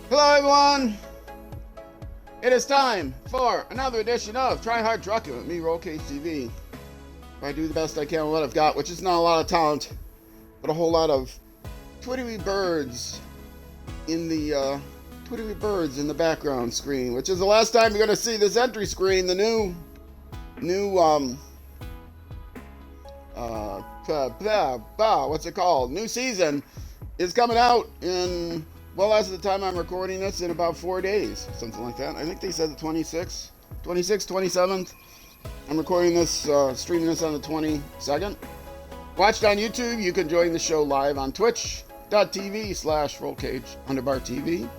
Hello everyone! It is time for another edition of Try Hard Trucking with me, RollCageTV. I do the best I can with what I've got, which is not a lot of talent, but a whole lot of twittery birds in the background screen, which is the last time you're going to see this entry screen. The what's it called? New season is coming out in, well, as of the time I'm recording this, in about 4 days, something like that. I think they said the 26th, 27th. I'm recording this, streaming this on the 22nd. Watched on YouTube. You can join the show live on twitch.tv/rollcage_TV.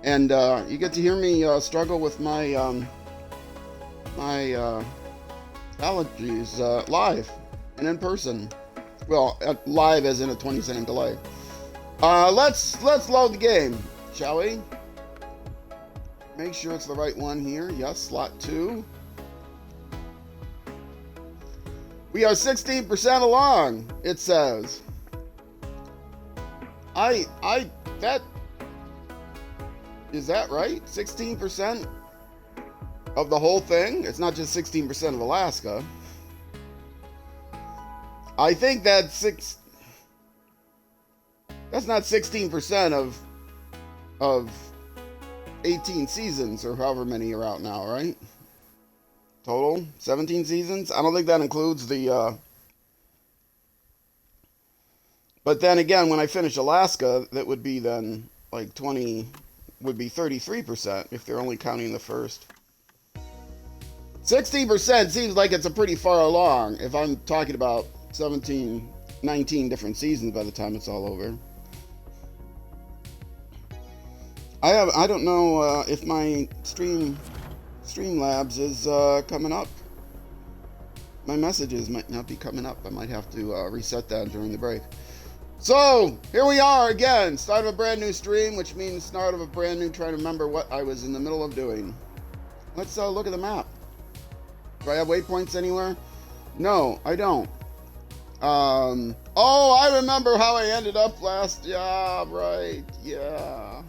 And you get to hear me struggle with my allergies live and in person. Well, live as in a 20-second delay. Let's load the game, shall we? Make sure it's the right one here. Yes, slot 2. We are 16% along, it says. Is that right? 16% of the whole thing? It's not just 16% of Alaska. I think that's not 16% of 18 seasons, or however many are out now, right? Total 17 seasons. I don't think that includes the but then again, when I finish Alaska, that would be then like 33% if they're only counting the first. 16% seems like it's a pretty far along if I'm talking about 19 different seasons by the time it's all over. I don't know if my Streamlabs is coming up. My messages might not be coming up. I might have to reset that during the break. So here we are again, start of a brand new stream, which means start of a brand new trying to remember what I was in the middle of doing. Let's look at the map. Do I have waypoints anywhere? No, I don't. Oh, I remember how I ended up last. Yeah, right. Yeah.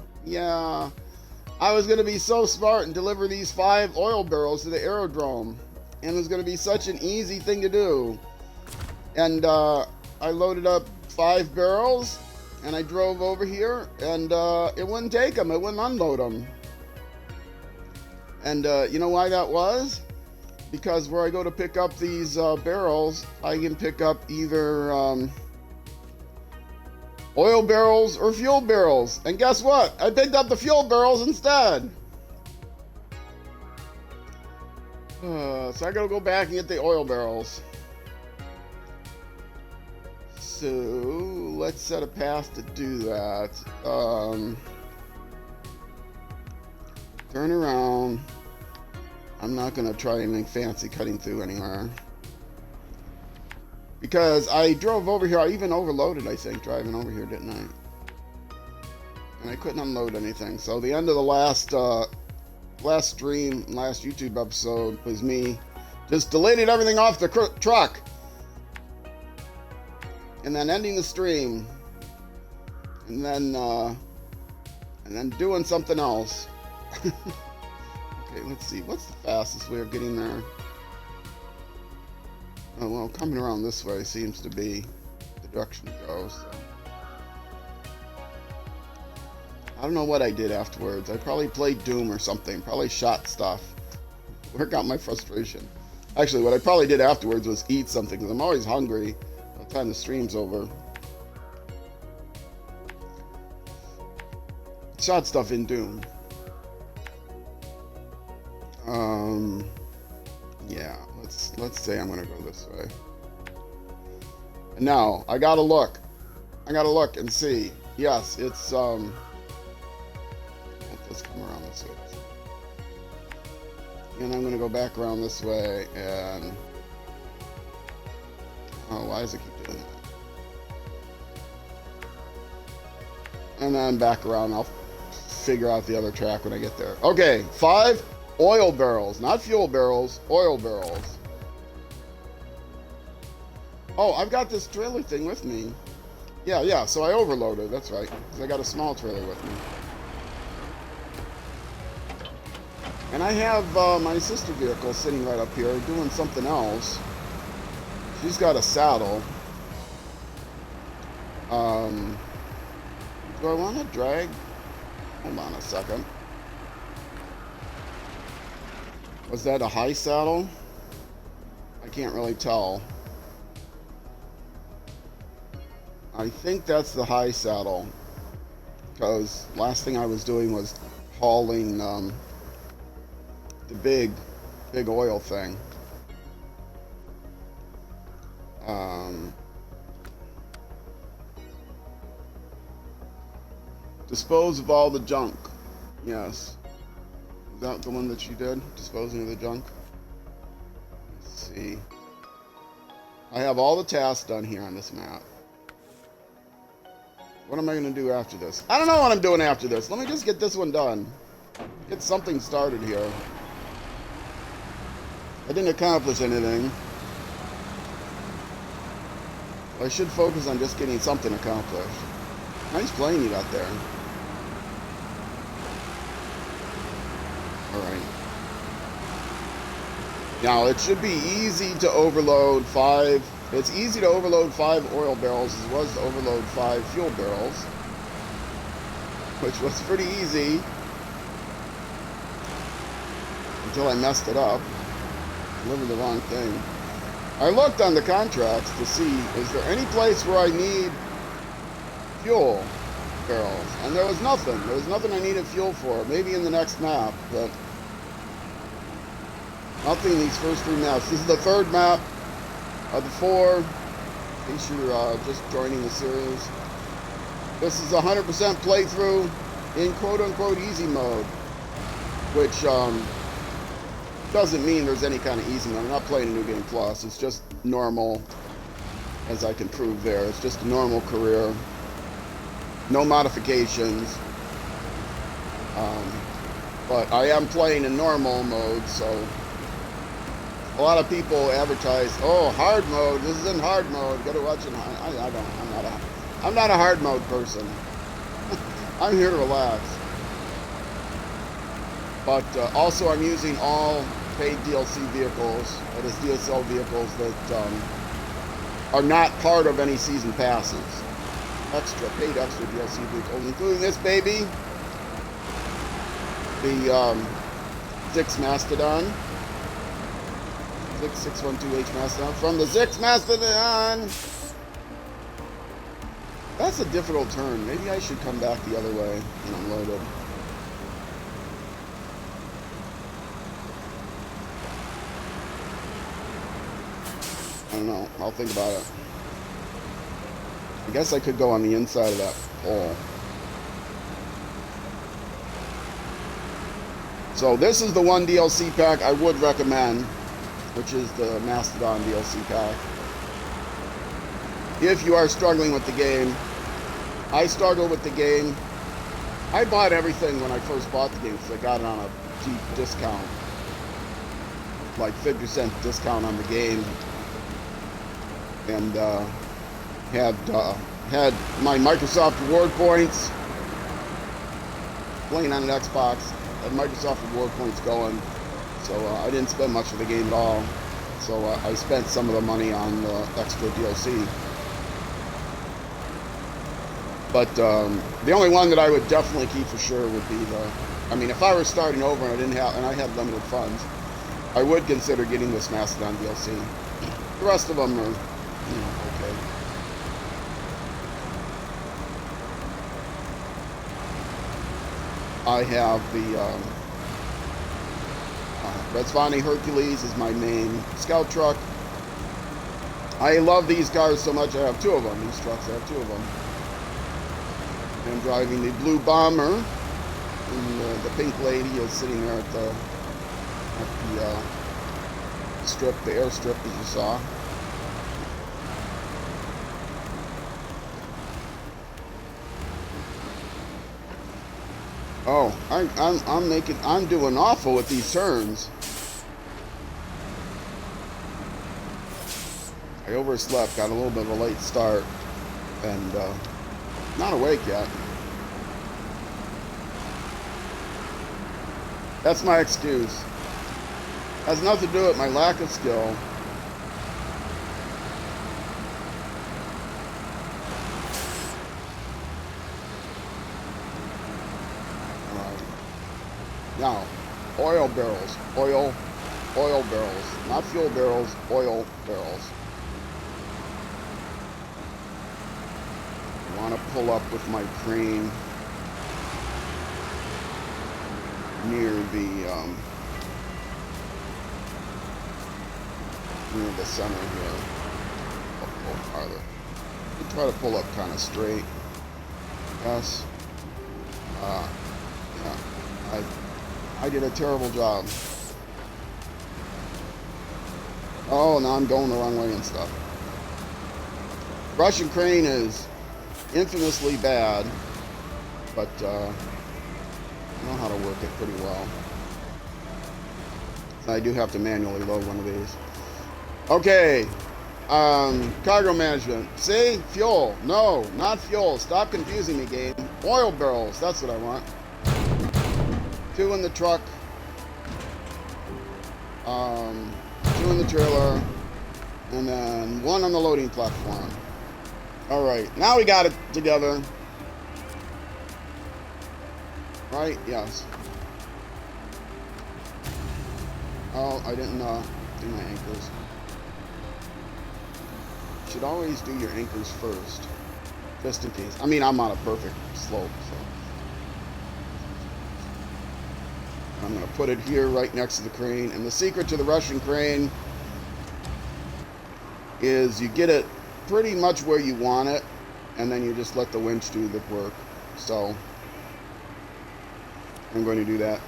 I was going to be so smart and deliver these 5 oil barrels to the aerodrome. And it was going to be such an easy thing to do. And I loaded up 5 barrels and I drove over here and it wouldn't take them. It wouldn't unload them. And you know why that was? Because where I go to pick up these barrels, I can pick up either oil barrels or fuel barrels. And guess what? I picked up the fuel barrels instead. So I gotta go back and get the oil barrels. So let's set a path to do that. Turn around. I'm not going to try anything fancy cutting through anywhere. Because I drove over here. I even overloaded, I think, driving over here, didn't I? And I couldn't unload anything. So the end of the last stream, last YouTube episode was me just deleting everything off the truck. And then ending the stream. And then doing something else. Okay, let's see. What's the fastest way of getting there? Oh, well, coming around this way seems to be the direction to go, so. I don't know what I did afterwards. I probably played Doom or something. Probably shot stuff. Work out my frustration. Actually, what I probably did afterwards was eat something, because I'm always hungry by the time the stream's over. Shot stuff in Doom. Yeah, let's say I'm gonna go this way. And now I gotta look and see. Yes, it's let's come around this way. And I'm gonna go back around this way and why does it keep doing that? And then back around. I'll figure out the other track when I get there. Okay, 5 oil barrels, not fuel barrels, oil barrels. Oh, I've got this trailer thing with me. Yeah, so I overloaded, that's right. Because I got a small trailer with me. And I have my sister vehicle sitting right up here doing something else. She's got a saddle. Do I want to drag? Hold on a second. Was that a high saddle? I can't really tell. I think that's the high saddle. Because last thing I was doing was hauling the big oil thing. Dispose of all the junk. Yes. Is that the one that you did? Disposing of the junk? Let's see. I have all the tasks done here on this map. What am I going to do after this? I don't know what I'm doing after this. Let me just get this one done. Get something started here. I didn't accomplish anything. I should focus on just getting something accomplished. Nice playing you out there. Alright. Now, it should be easy to overload 5... It's easy to overload 5 oil barrels as well as to overload 5 fuel barrels. Which was pretty easy. Until I messed it up. Delivered the wrong thing. I looked on the contracts to see, is there any place where I need fuel barrels? And there was nothing. There was nothing I needed fuel for. Maybe in the next map, but nothing in these first 3 maps. This is the 3rd map of the 4, in case you're just joining the series. This is 100% playthrough in quote-unquote easy mode, which doesn't mean there's any kind of easy mode. I'm not playing a New Game Plus. It's just normal, as I can prove there. It's just a normal career. No modifications. But I am playing in normal mode, so a lot of people advertise, oh, hard mode. This is in hard mode. Gotta watch it. I'm not a hard mode person. I'm here to relax. But also, I'm using all paid DLC vehicles, that is DSL vehicles that are not part of any season passes. Paid extra DLC vehicles, including this baby, the Zix Mastodon. 612H Mastodon from the Zix Mastodon. That's a difficult turn. Maybe I should come back the other way and unload it. I don't know. I'll think about it. I guess I could go on the inside of that pole. So this is the one DLC pack I would recommend, which is the Mastodon DLC pack. If you are struggling with the game, I struggle with the game. I bought everything when I first bought the game because I got it on a deep discount, like 50% discount on the game, and had my Microsoft reward points, playing on an Xbox, had Microsoft reward points going. So I didn't spend much of the game at all. So I spent some of the money on the extra DLC. But the only one that I would definitely keep for sure would be the... I mean, if I were starting over and I had limited funds, I would consider getting this Mastodon DLC. The rest of them are, okay. I have the... Redsvani Hercules is my main scout truck. I love these cars so much, I have 2 of them. These trucks, I have 2 of them. I'm driving the Blue Bomber, and the pink lady is sitting there at the strip, the airstrip that you saw. Oh, I'm doing awful with these turns. I overslept, got a little bit of a late start. and not awake yet. That's my excuse. Has nothing to do with my lack of skill. Now, oil barrels, oil barrels, not fuel barrels, oil barrels. I want to pull up with my crane near the center here. A little farther. Try to pull up kind of straight. Yes. Yeah. I did a terrible job. Oh, now I'm going the wrong way and stuff. Russian crane is infamously bad, but I know how to work it pretty well. I do have to manually load one of these. Okay, cargo management. See? Fuel. No, not fuel. Stop confusing me, game. Oil barrels. That's what I want. 2 in the truck. 2 in the trailer. And then 1 on the loading platform. Alright, now we got it together. Right? Yes. Oh, I didn't do my anchors. You should always do your anchors first. Just in case. I mean, I'm on a perfect slope, so. I'm going to put it here right next to the crane. And the secret to the Russian crane is you get it pretty much where you want it, and then you just let the winch do the work. So I'm going to do that.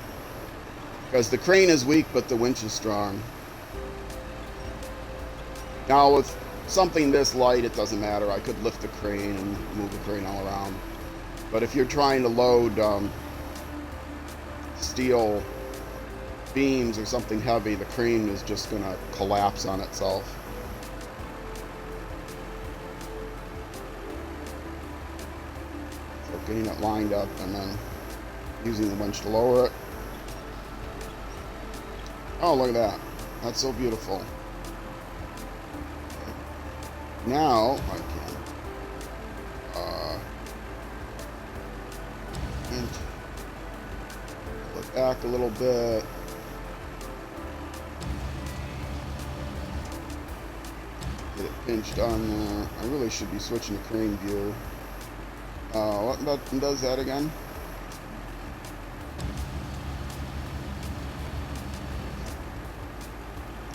Because the crane is weak, but the winch is strong. Now with something this light, it doesn't matter. I could lift the crane and move the crane all around. But if you're trying to load steel beams or something heavy, the crane is just going to collapse on itself. So getting it lined up and then using the winch to lower it. Oh, look at that. That's so beautiful. Now I can and look back a little bit. Get it pinched on there. I really should be switching to crane view. What button does that again?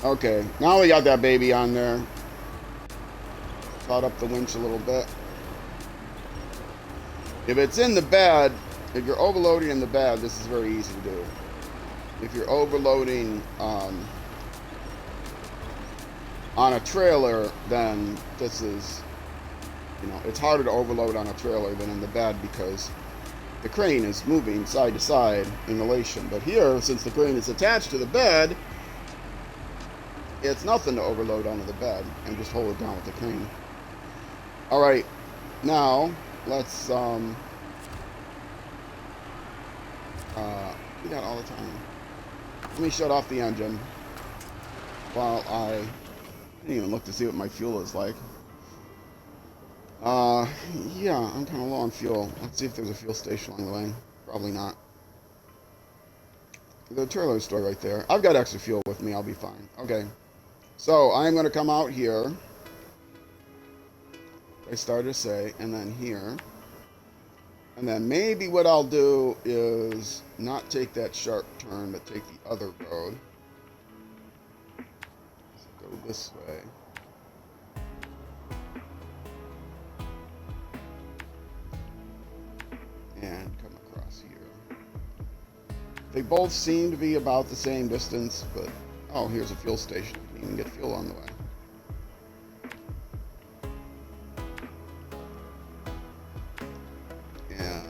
Okay, now we got that baby on there. Caught up the winch a little bit. If it's in the bed, if you're overloading in the bed, this is very easy to do. If you're overloading on a trailer, then this is, it's harder to overload on a trailer than in the bed because the crane is moving side to side in relation. But here, since the crane is attached to the bed, it's nothing to overload onto the bed and just hold it down with the crane. All right, now let's do that all the time. Let me shut off the engine while I didn't even look to see what my fuel is like. Yeah, I'm kind of low on fuel. Let's see if there's a fuel station along the way. Probably not. The trailer store right there. I've got extra fuel with me. I'll be fine. Okay. So I'm going to come out here. I started to say, and then here. And then maybe what I'll do is not take that sharp turn, but take the other road. So go this way. And come across here. They both seem to be about the same distance, but oh, here's a fuel station. You can even get fuel on the way. And yeah,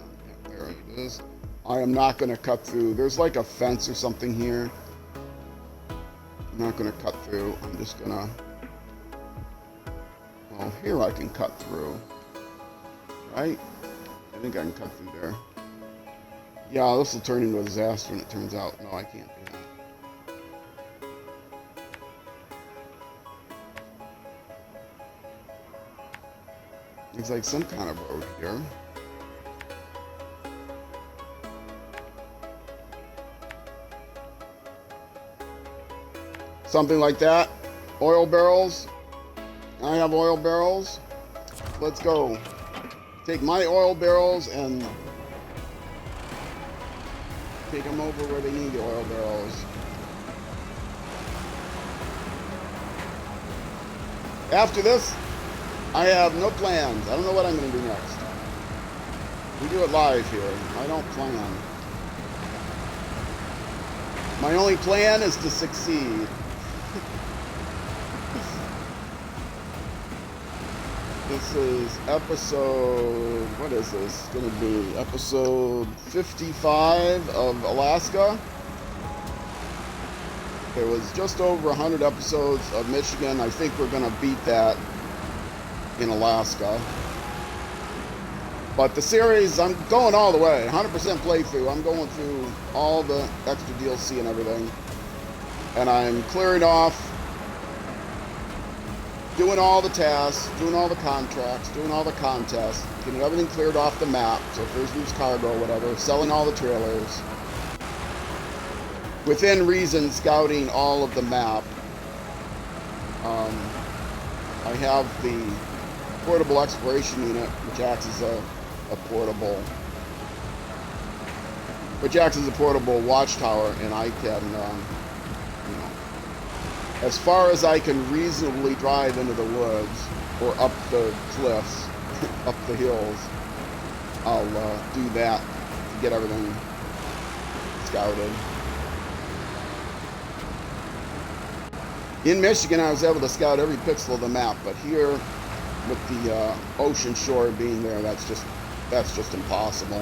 there it is. I am not going to cut through. There's like a fence or something here. I'm not going to cut through. I'm just going to... Well, here I can cut through. Right? I think I can cut through there. Yeah, this will turn into a disaster when it turns out. No, I can't do that. Looks like some kind of road here. Something like that. Oil barrels. I have oil barrels. Let's go. Take my oil barrels and take them over where they need the oil barrels. After this, I have no plans. I don't know what I'm going to do next. We do it live here. I don't plan. My only plan is to succeed. This is episode, what is this going to be? Episode 55 of Alaska. There was just over 100 episodes of Michigan. I think we're going to beat that in Alaska. But the series, I'm going all the way. 100% playthrough. I'm going through all the extra DLC and everything. And I'm clearing off, doing all the tasks, doing all the contracts, doing all the contests, getting everything cleared off the map. So if there's loose cargo, whatever, selling all the trailers. Within reason, scouting all of the map. I have the portable exploration unit, which acts as a portable watchtower, and I can, you know, as far as I can reasonably drive into the woods or up the cliffs, up the hills, I'll do that to get everything scouted. In Michigan, I was able to scout every pixel of the map, but here, with the ocean shore being there, that's just impossible.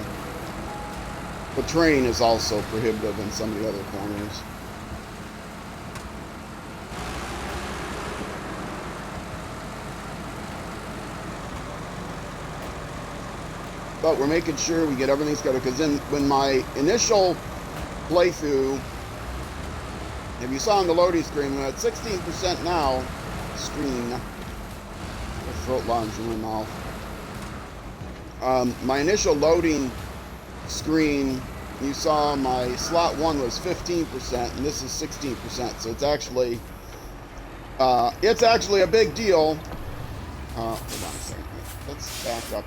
The terrain is also prohibitive in some of the other corners. But we're making sure we get everything scouted, because when my initial playthrough, if you saw on the loading screen, we're at 16% now. Screen. Throat lines in my mouth. My initial loading screen, you saw my slot 1 was 15%, and this is 16%. So it's actually a big deal. Hold on a second. Let's back up.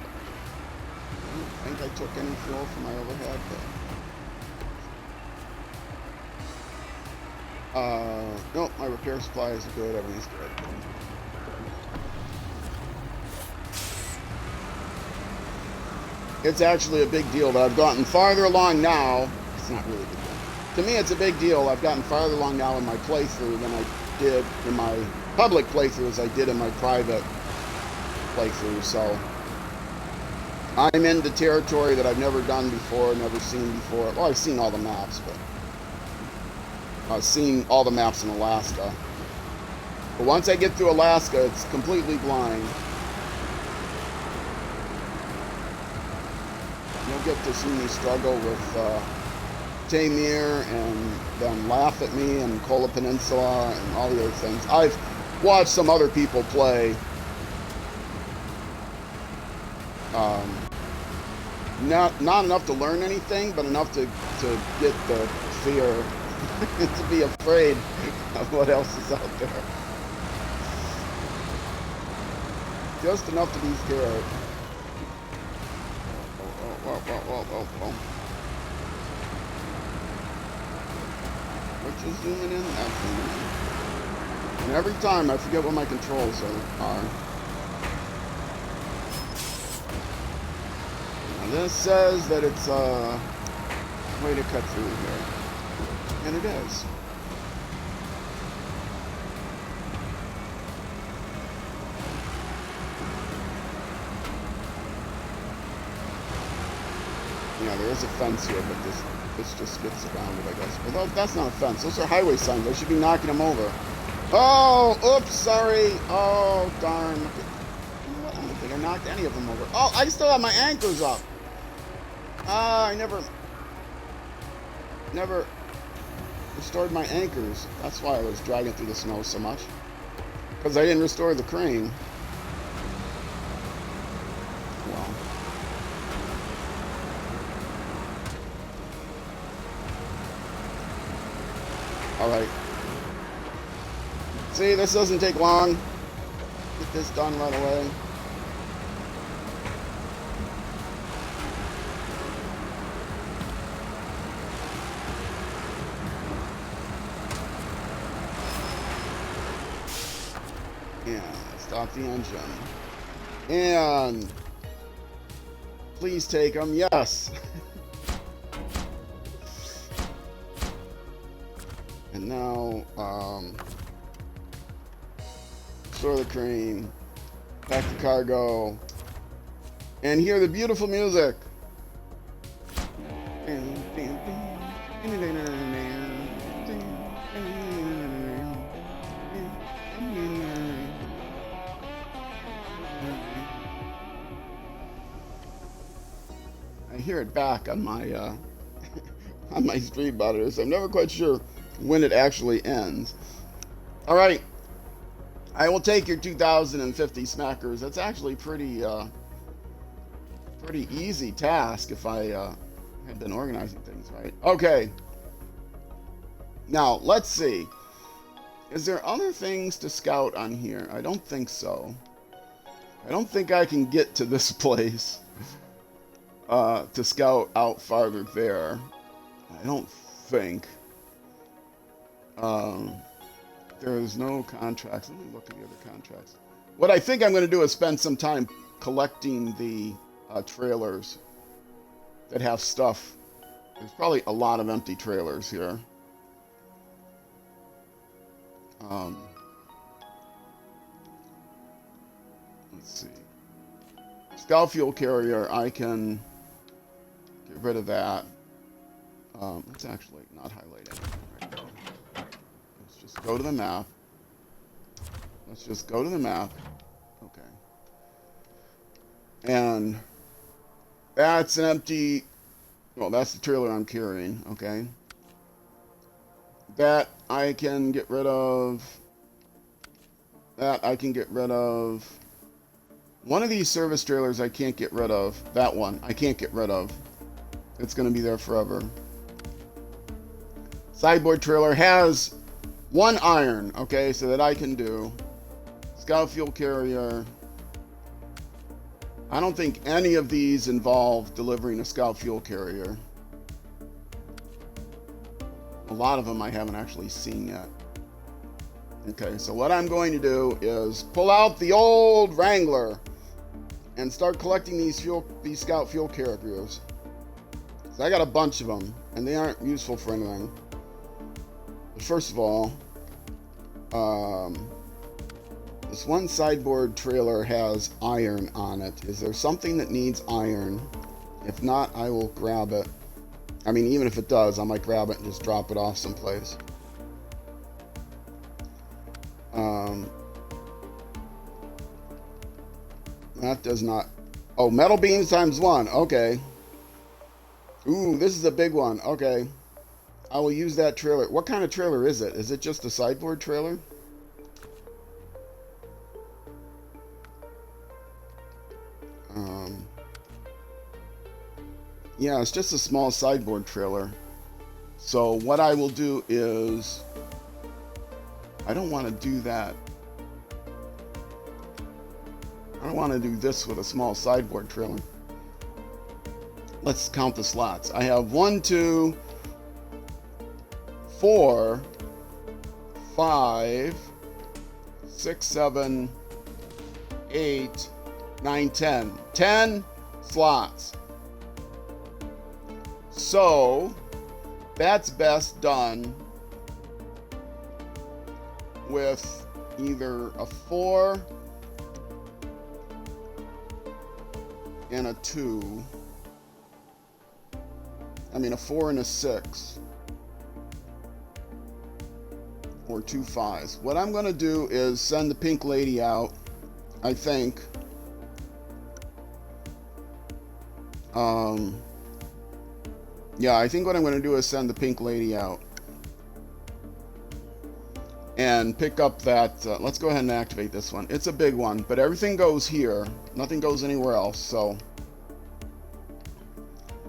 I don't think I took any fuel from my overhead. Nope, my repair supplies are good, everything's good. It's actually a big deal that I've gotten farther along now. It's not really a big deal. To me, it's a big deal. I've gotten farther along now in my playthrough than I did in my public playthrough as I did in my private playthrough. So I'm into territory that I've never done before, never seen before. Well, I've seen all the maps, but I've seen all the maps in Alaska. But once I get through Alaska, it's completely blind. You'll get to see me struggle with Tamir and them laugh at me and Kola Peninsula and all the other things. I've watched some other people play. Not enough to learn anything, but enough to get the fear. To be afraid of what else is out there. Just enough to be scared. Oh. Which is zooming in? That's zooming in. And every time I forget what my controls are. Now this says that it's a way to cut through here. And it is. Yeah, there is a fence here, but this just gets around it, I guess. Well, that's not a fence. Those are highway signs. I should be knocking them over. Oh, oops, sorry. Oh, darn. You know what? I'm going to take a knocked any of them over. Oh, I still have my anchors up. I never restored my anchors. That's why I was dragging through the snow so much. Because I didn't restore the crane. Well. Alright. See, this doesn't take long. Get this done right away. And stop the engine. And please take them. Yes. And now, restore the crane, pack the cargo, and hear the beautiful music. I hear it back on my on my stream monitors. I'm never quite sure when it actually ends. All right, I will take your 2,050 smackers. That's actually pretty easy task if I had been organizing things right. Okay. Now let's see. Is there other things to scout on here? I don't think so. I don't think I can get to this place to scout out farther there. I don't think. There's no contracts. Let me look at the other contracts. What I think I'm going to do is spend some time collecting the trailers that have stuff. There's probably a lot of empty trailers here. Let's see. Scout fuel carrier, I can get rid of that. Let's actually not highlight it right now. Let's just go to the map. Let's just go to the map. Okay. And that's an empty, well, that's the trailer I'm carrying, okay? That I can get rid of. That I can get rid of. One of these service trailers I can't get rid of. That one I can't get rid of. It's going to be there forever. Sideboard trailer has 1 iron, okay, so that I can do. Scout fuel carrier. I don't think any of these involve delivering a scout fuel carrier. A lot of them I haven't actually seen yet. Okay, so what I'm going to do is pull out the old Wrangler and start collecting these scout fuel carriers. So I got a bunch of them, and they aren't useful for anything. But first of all, this one sideboard trailer has iron on it. Is there something that needs iron? If not, I will grab it. I mean, even if it does, I might grab it and just drop it off someplace. That does not... Oh, metal beams times 1. Okay. Ooh, this is a big one. Okay. I will use that trailer. What kind of trailer is it? Is it just a sideboard trailer? Yeah, it's just a small sideboard trailer. So what I will do is... I don't want to do that. I don't want to do this with a small sideboard trailer. Let's count the slots. I have 1, 2, 4, 5, 6, 7, 8, 9, 10. 10 slots. So that's best done with either a 4 and a 2. I mean, a 4 and a 6. Or 2 5s. What I'm going to do is send the pink lady out, I think. Yeah, I think what I'm going to do is send the pink lady out and pick up that. Let's go ahead and activate this one. It's a big one, but everything goes here. Nothing goes anywhere else. So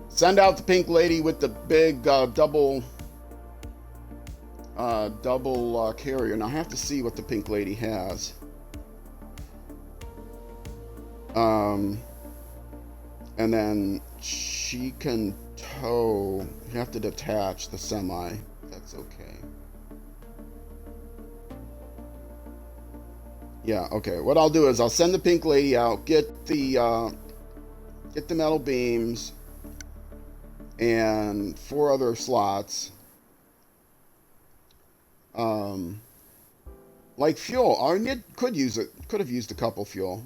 send out the pink lady with the big double carrier. Now I have to see what the pink lady has. And then she can tow. You have to detach the semi. That's okay. Yeah, okay. What I'll do is I'll send the pink lady out, get the metal beams and 4 other slots. Like fuel. I could have used a couple fuel.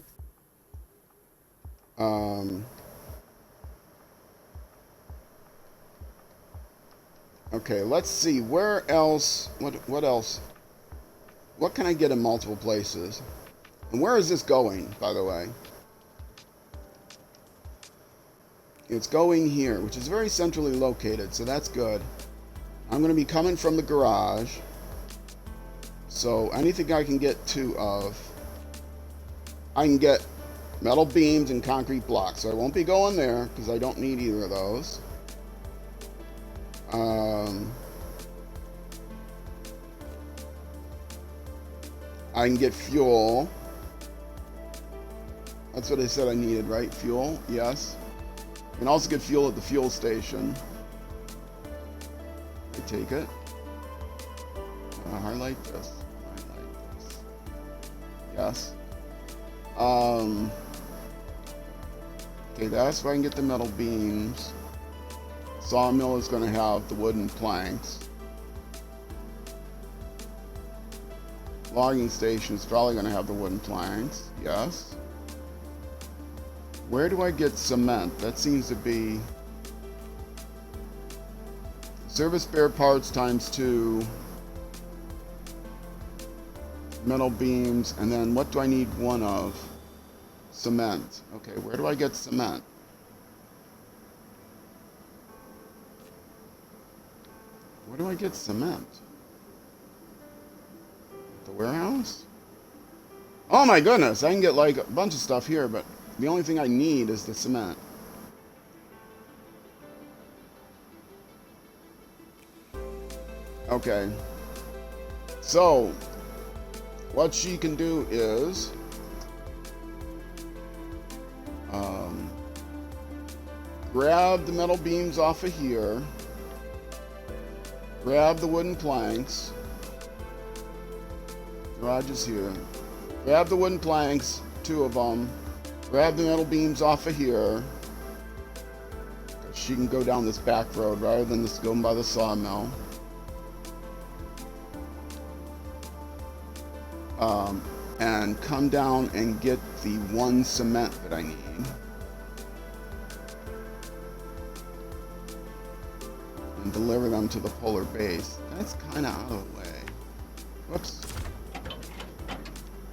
Okay, let's see. Where else? What else? What can I get in multiple places? And where is this going, by the way? It's going here, which is very centrally located, so that's good. I'm going to be coming from the garage. So anything I can get 2 of, I can get metal beams and concrete blocks. So I won't be going there because I don't need either of those. I can get fuel. That's what I said I needed, right? Fuel, yes. I can also get fuel at the fuel station. I take it. Highlight this. Highlight this. Yes. Okay, that's where I can get the metal beams. Sawmill is going to have the wooden planks. Logging station is probably going to have the wooden planks. Yes. Where do I get cement? That seems to be service spare parts times 2, metal beams, and then what do I need 1 of? Cement. Okay, where do I get cement? Where do I get cement? The warehouse? Oh my goodness, I can get like a bunch of stuff here, but the only thing I need is the cement. Okay. So, what she can do is grab the metal beams off of here, grab the wooden planks, garage is here, grab the wooden planks, 2 of them, grab the metal beams off of here. She can go down this back road rather than just going by the sawmill. And come down and get the 1 cement that I need. And deliver them to the polar base. That's kind of out of the way. Whoops.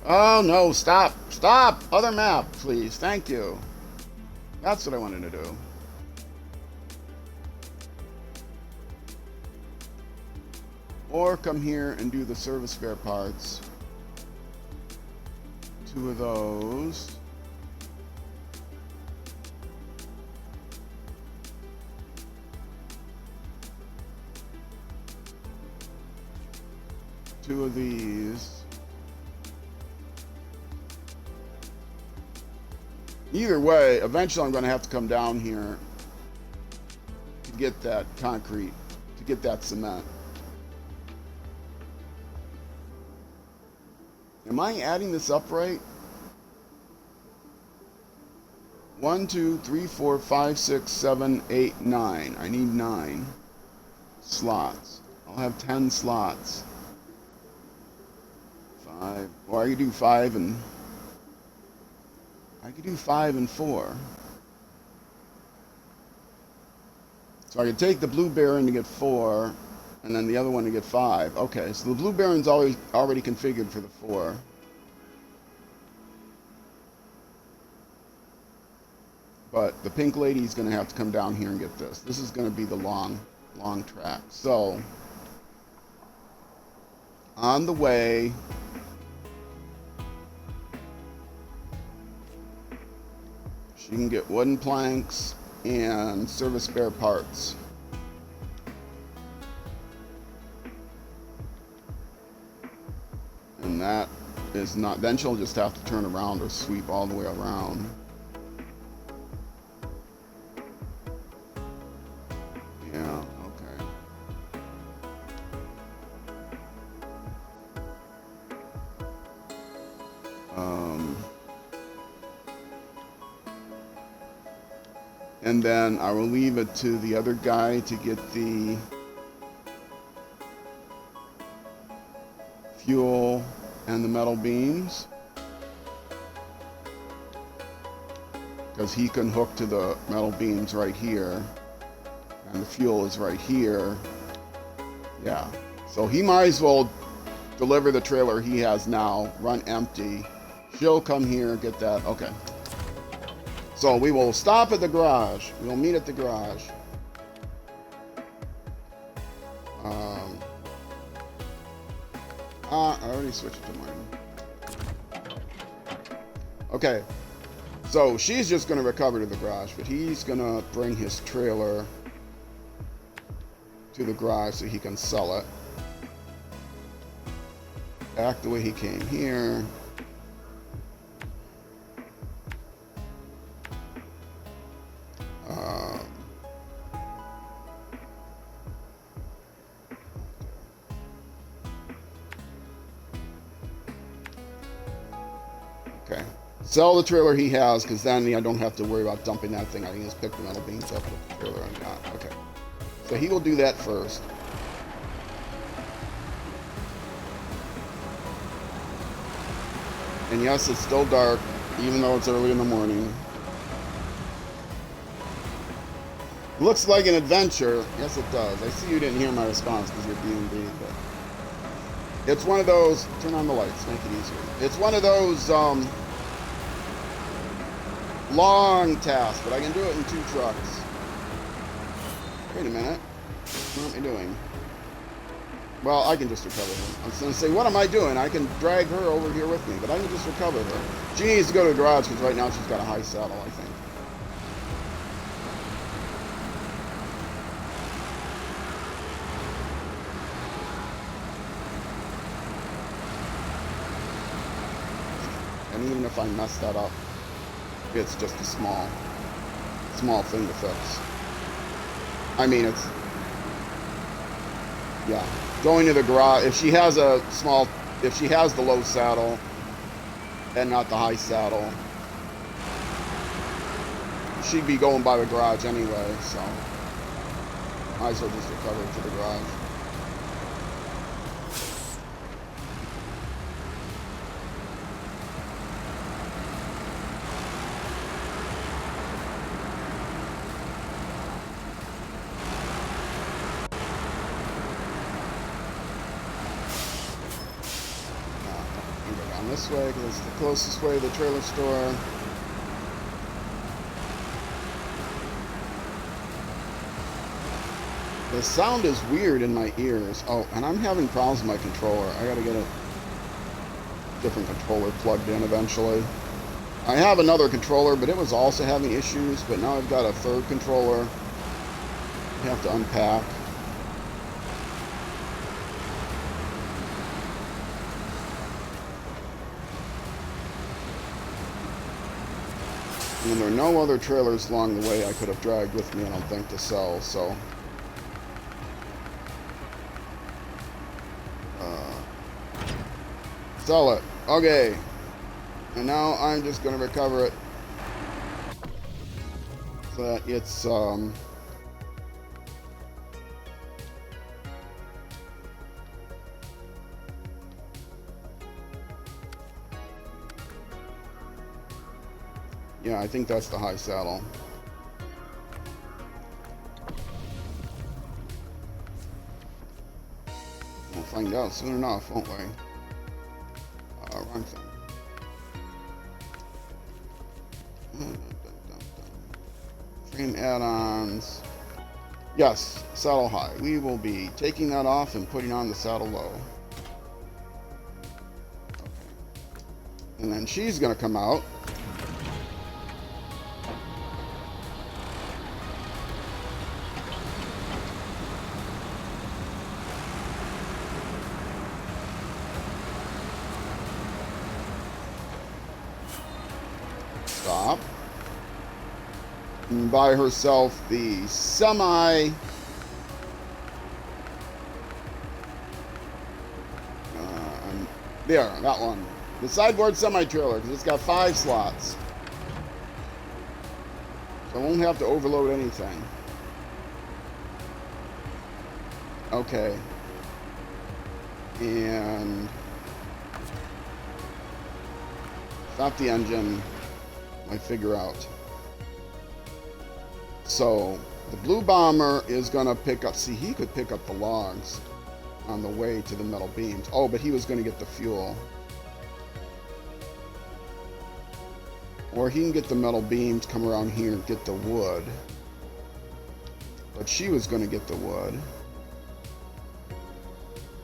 Oh no, stop! Stop! Other map, please. Thank you. That's what I wanted to do. Or come here and do the service spare parts. 2 of those. Two of these. Either way, eventually I'm going to have to come down here to get that concrete, to get that cement. Am I adding this up right? 1, 2, 3, 4, 5, 6, 7, 8, 9. I need 9 slots. I'll have 10 slots. 5. Or I could do 5 and... I could do 5 and 4. So I could take the blue baron to get 4, and then the other one to get 5. Okay, so the blue baron's already configured for the 4. But the pink lady's going to have to come down here and get this. This is going to be the long track. So, on the way, she can get wooden planks and service spare parts. And that is not, then she'll just have to turn around or sweep all the way around. Yeah, okay. And then I will leave it to the other guy to get the fuel and the metal beams, because he can hook to the metal beams right here, and the fuel is right here. Yeah, so he might as well deliver the trailer he has now, run empty. She'll come here, get that. Okay. So we will stop at the garage. We will meet at the garage. I already switched to mine. Okay. So she's just going to recover to the garage, but he's going to bring his trailer to the garage so he can sell it. Back the way he came here. Okay. Sell the trailer he has, because then I don't have to worry about dumping that thing. I can just pick the metal beams up with the trailer I got. Okay. So he will do that first. And yes, it's still dark, even though it's early in the morning. Looks like an adventure. Yes, it does. I see you didn't hear my response because you're B&B, but it's one of those. Turn on the lights, make it easier. It's one of those long tasks, but I can do it in 2 trucks. Wait a minute. What am I doing? Well, I can just recover her. I was going to say, what am I doing? I can drag her over here with me, but I can just recover her. She needs to go to the garage because right now she's got a high saddle, I think. And even if I mess that up, it's just a small thing to fix. I mean, it's, yeah. Going to the garage, if she has the low saddle and not the high saddle, she'd be going by the garage anyway, so might as well just recover it to the garage. This way because it's the closest way to the trailer store. The sound is weird in my ears. Oh, and I'm having problems with my controller. I gotta get a different controller plugged in eventually. I have another controller, but it was also having issues, but now I've got a third controller I have to unpack. And there are no other trailers along the way I could have dragged with me, I don't think, to sell, so. Sell it. Okay. And now I'm just going to recover it so that it's, yeah, I think that's the high saddle. We'll find out soon enough, won't we? Wrong thing. Frame add-ons. Yes, saddle high. We will be taking that off and putting on the saddle low. Okay. And then she's going to come out. Stop. And buy herself the semi there, that one, the sideboard semi trailer, because it's got 5 slots, so I won't have to overload anything. Okay, and stop the engine. I figure out. So the blue bomber is gonna pick up. See, he could pick up the logs on the way to the metal beams. Oh, but he was gonna get the fuel, or he can get the metal beams, come around here and get the wood. But she was gonna get the wood.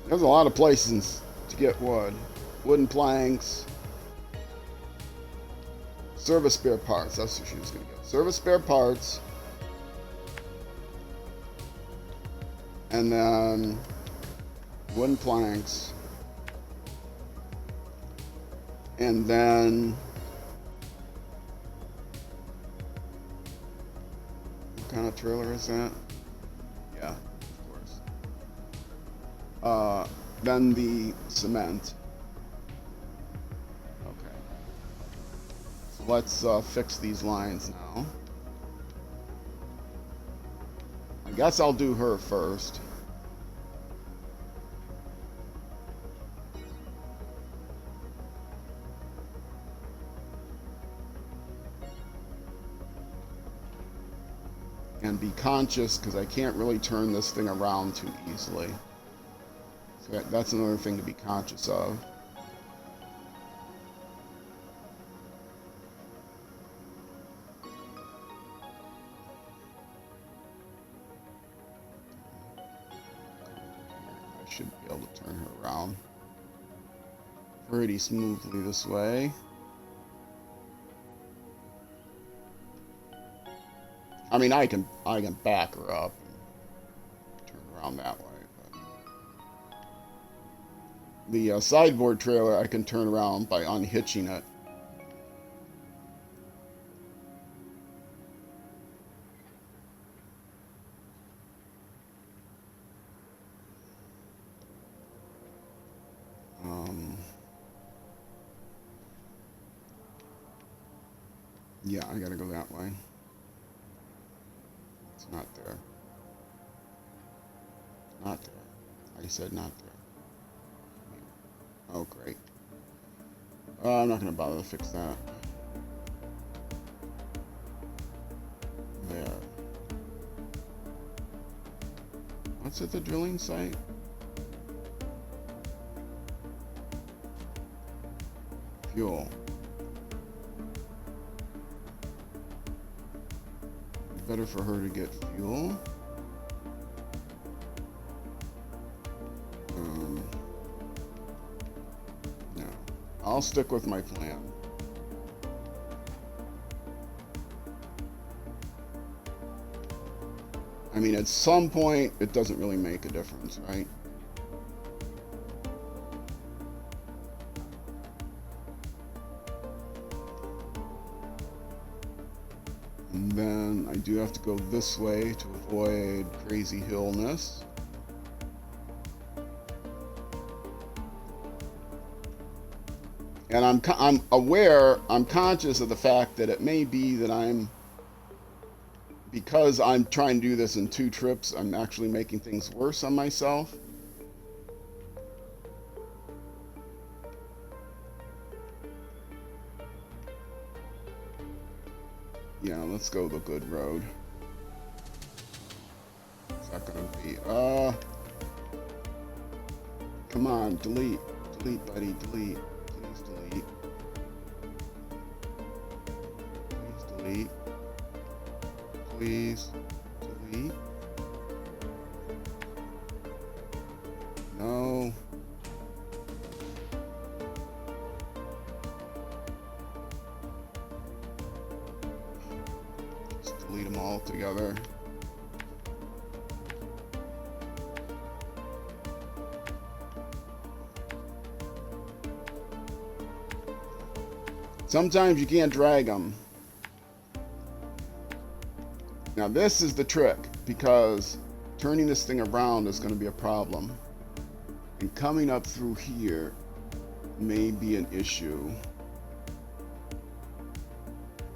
There's a lot of places to get wood. Wooden planks. Service spare parts. That's what she was gonna get. Service spare parts. And then wooden planks. And then what kind of trailer is that? Yeah, of course. Then the cement. Okay. So let's fix these lines now. I guess I'll do her first. And be conscious, because I can't really turn this thing around too easily. So that's another thing to be conscious of. I should be able to turn her around pretty smoothly this way. I mean, I can back her up and turn around that way. But the sideboard trailer, I can turn around by unhitching it. Yeah, I gotta go that way. It's not there. Not there. I said not there. Oh, great. I'm not going to bother to fix that. There. What's at the drilling site? Fuel. Better for her to get fuel. No. I'll stick with my plan. I mean, at some point, it doesn't really make a difference, right? And then I do have to go this way to avoid crazy hillness. And I'm aware, I'm conscious of the fact that it may be that because I'm trying to do this in 2 trips, I'm actually making things worse on myself. Yeah, let's go the good road. Is that gonna be, come on, delete, buddy, delete, please delete, please delete, Please delete. No. Just delete them all together. Sometimes you can't drag them. Now this is the trick, because turning this thing around is going to be a problem. And coming up through here may be an issue.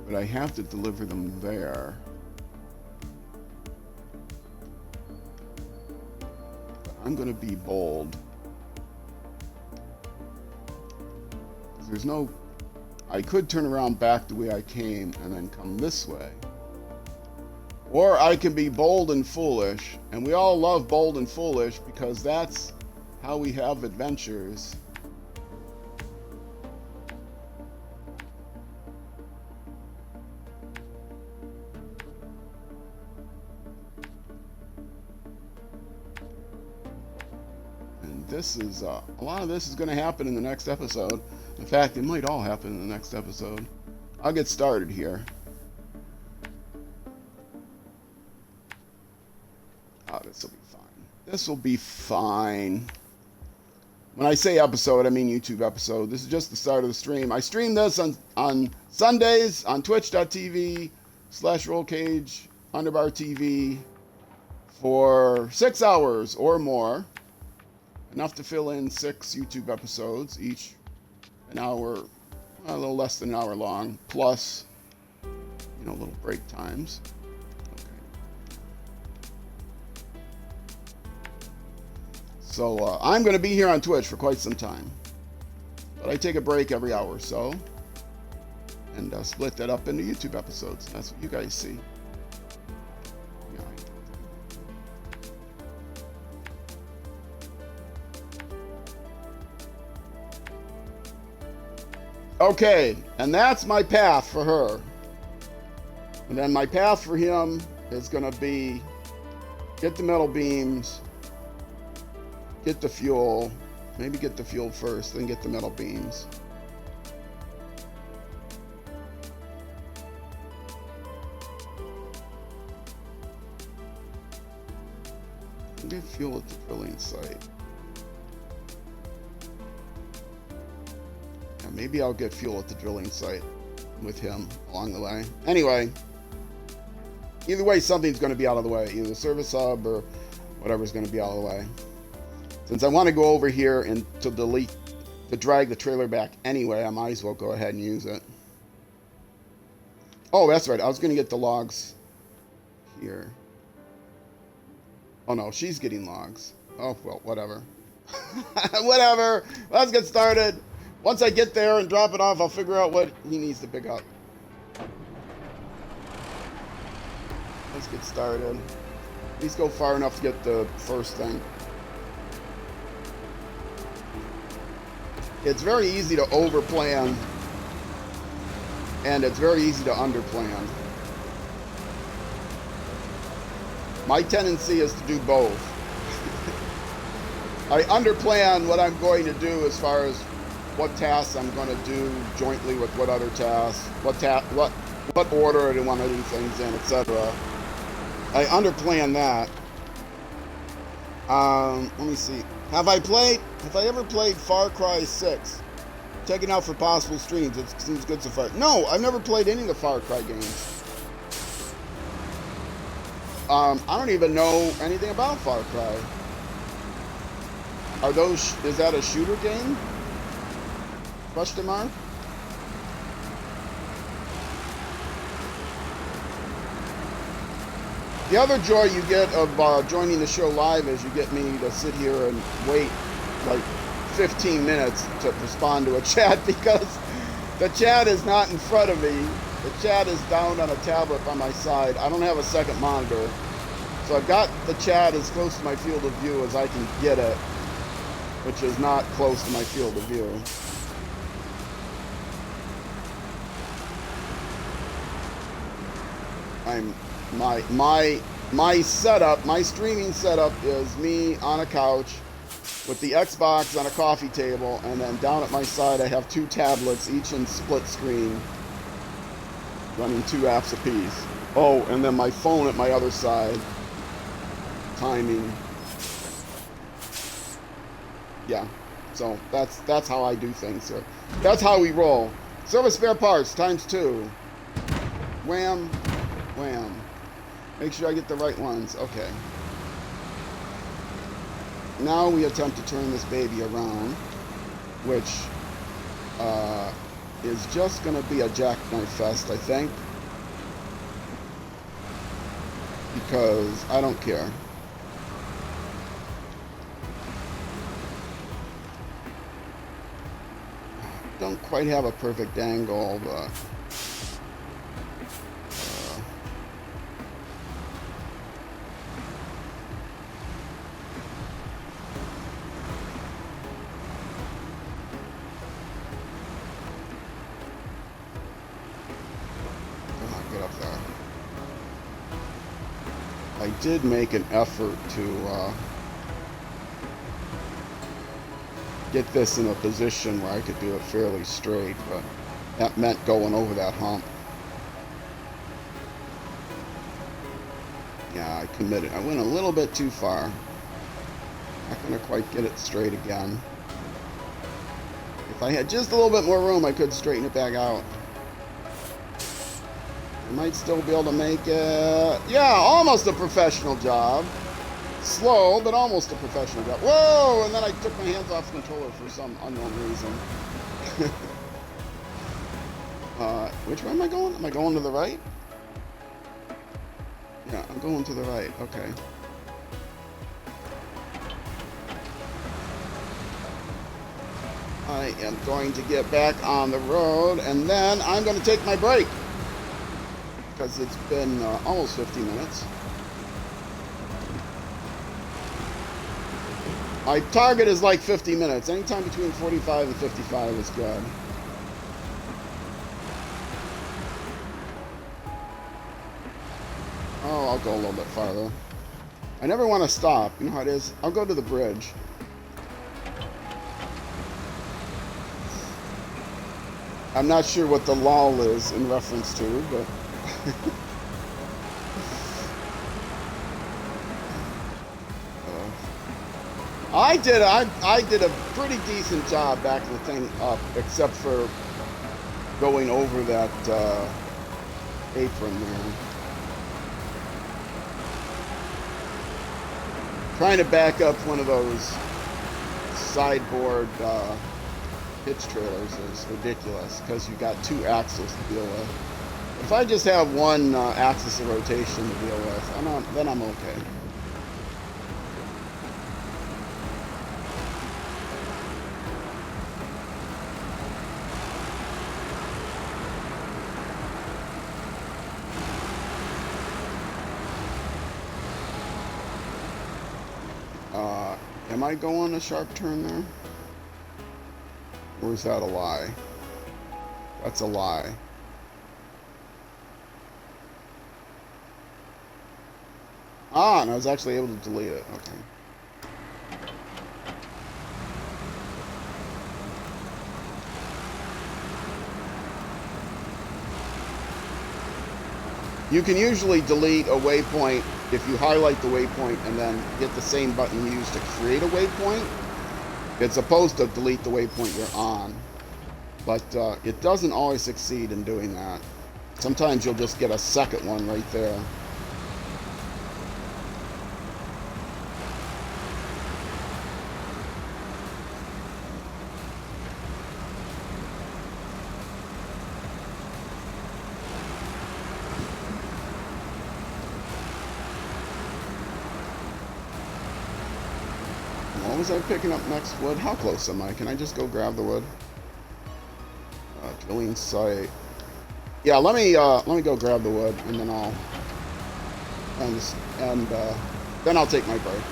But I have to deliver them there. But I'm going to be bold. There's no... I could turn around back the way I came and then come this way. Or I can be bold and foolish, and we all love bold and foolish because that's how we have adventures. And this is, a lot of this is going to happen in the next episode. In fact, it might all happen in the next episode. I'll get started here. Oh, this will be fine. This will be fine. When I say episode, I mean YouTube episode. This is just the start of the stream. I stream this on Sundays on twitch.tv/rollcage_TV for 6 hours or more. Enough to fill in 6 YouTube episodes, each an hour, a little less than an hour long, plus, you know, little break times. So I'm going to be here on Twitch for quite some time. But I take a break every hour or so. And split that up into YouTube episodes. That's what you guys see. Okay, and that's my path for her. And then my path for him is going to be get the metal beams, get the fuel, maybe get the fuel first, then get the metal beams. Get fuel at the drilling site. Yeah, maybe I'll get fuel at the drilling site with him along the way. Anyway, either way, something's going to be out of the way. Either the service hub or whatever's going to be out of the way. Since I want to go over here and to drag the trailer back anyway, I might as well go ahead and use it. Oh, that's right. I was going to get the logs here. Oh, no. She's getting logs. Oh, well, whatever. Whatever. Let's get started. Once I get there and drop it off, I'll figure out what he needs to pick up. Let's get started. At least go far enough to get the first thing. It's very easy to overplan, and it's very easy to underplan. My tendency is to do both. I underplan what I'm going to do as far as what tasks I'm going to do jointly with what other tasks, what order I want to do things in, etc. I underplan that. Let me see. Have I ever played Far Cry 6? Checking out for possible streams. It seems good so far. No, I've never played any of the Far Cry games. I don't even know anything about Far Cry. Is that a shooter game? Question mark? The other joy you get of joining the show live is you get me to sit here and wait like 15 minutes to respond to a chat, because the chat is not in front of me. The chat is down on a tablet by my side. I don't have a second monitor. So I've got the chat as close to my field of view as I can get it, which is not close to my field of view. I'm my setup, my streaming setup is me on a couch with the Xbox on a coffee table, and then down at my side I have 2 tablets, each in split screen, running 2 apps apiece. Oh, and then my phone at my other side, timing. Yeah, so that's how I do things, sir. That's how we roll. Service spare parts ×2. Wham, wham. Make sure I get the right ones. Okay. Now we attempt to turn this baby around, which is just going to be a jackknife fest, I think. Because I don't care. Don't quite have a perfect angle, but get up there. I did make an effort to get this in a position where I could do it fairly straight, but that meant going over that hump. Yeah, I committed. I went a little bit too far. Not gonna quite get it straight again. If I had just a little bit more room, I could straighten it back out. I might still be able to make it. Yeah, almost a professional job. Slow, but almost a professional job. Whoa! And then I took my hands off the controller for some unknown reason. Which way am I going? Am I going to the right? Yeah, I'm going to the right. Okay. I am going to get back on the road, and then I'm going to take my break. Because it's been almost 50 minutes. My target is like 50 minutes. Anytime between 45 and 55 is good. Oh, I'll go a little bit farther. I never want to stop. You know how it is? I'll go to the bridge. I'm not sure what the lull is in reference to, but... I did a pretty decent job backing the thing up, except for going over that apron there. Trying to back up one of those sideboard hitch trailers is ridiculous because you got 2 axles to deal with. If I just have 1 axis of rotation to deal with, then I'm okay. Am I going a sharp turn there? Or is that a lie? That's a lie. Ah, and I was actually able to delete it. Okay. You can usually delete a waypoint if you highlight the waypoint and then hit the same button you used to create a waypoint. It's supposed to delete the waypoint you're on, but it doesn't always succeed in doing that. Sometimes you'll just get a second one right there. What was I picking up next? Wood? How close am I? Can I just go grab the wood? Drilling site. Yeah, let me go grab the wood, and then I'll then I'll take my break.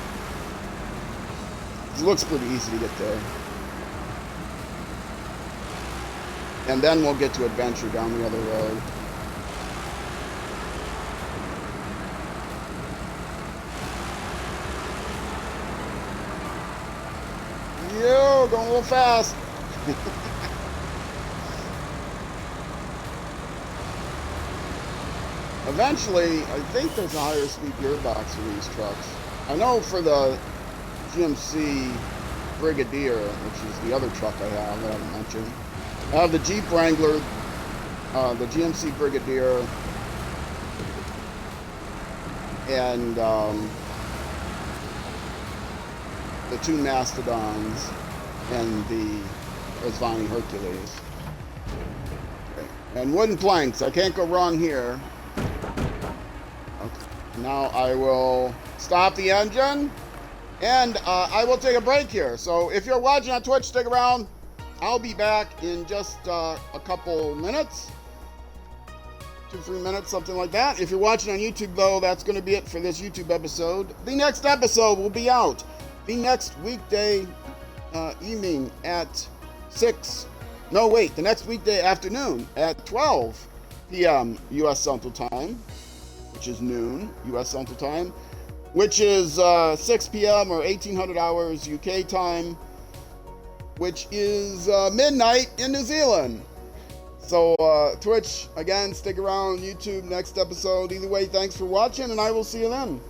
It looks pretty easy to get there, and then we'll get to adventure down the other road. you, going a little fast. Eventually, I think there's a higher speed gearbox for these trucks. I know for the GMC Brigadier, which is the other truck I have that I haven't mentioned. I have the Jeep Wrangler, the GMC Brigadier, and the two Mastodons and the Osvani Hercules. Okay. And wooden planks. I can't go wrong here. Okay. Now I will stop the engine. And I will take a break here. So if you're watching on Twitch, stick around. I'll be back in just a couple minutes. 2-3 minutes, something like that. If you're watching on YouTube, though, that's going to be it for this YouTube episode. The next episode will be out the next weekday evening at 6. No, wait. The next weekday afternoon at 12 p.m. U.S. Central Time, which is noon U.S. Central Time, which is 6 p.m. or 1800 hours UK time, which is midnight in New Zealand. So Twitch, again, stick around. YouTube, next episode. Either way, thanks for watching, and I will see you then.